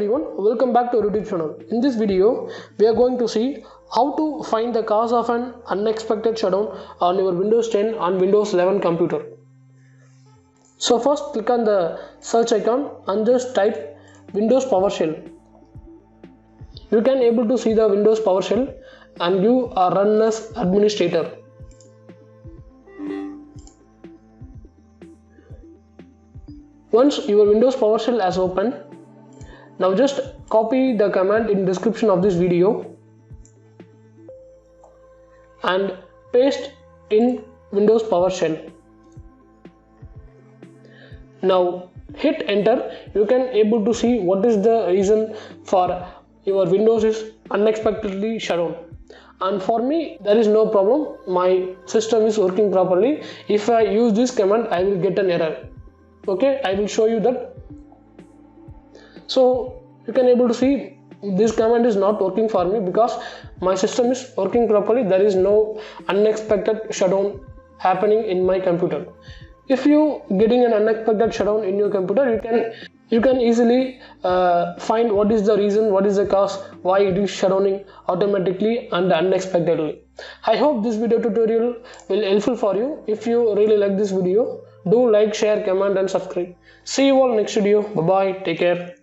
everyone, welcome back to our YouTube channel. In this video, we are going to see how to find the cause of an unexpected shutdown on your Windows 10 and Windows 11 computer. So first click on the search icon and just type Windows PowerShell. You can able to see the Windows PowerShell and you are run as administrator. Once your Windows PowerShell has opened, now just copy the command in description of this video and paste in Windows PowerShell. Now hit enter. You can able to see what is the reason for your Windows is unexpectedly shut down. And for me, there is no problem. My system is working properly. If I use this command, I will get an error. Okay, I will show you that. So you can able to see this command is not working for me because my system is working properly. There is no unexpected shutdown happening in my computer. If you getting an unexpected shutdown in your computer, you can easily find what is the reason, what is the cause, why it is shutdowning automatically and unexpectedly. I hope this video tutorial will helpful for you. If you really like this video, do like, share, comment and subscribe. See you all next video. Bye bye. Take care.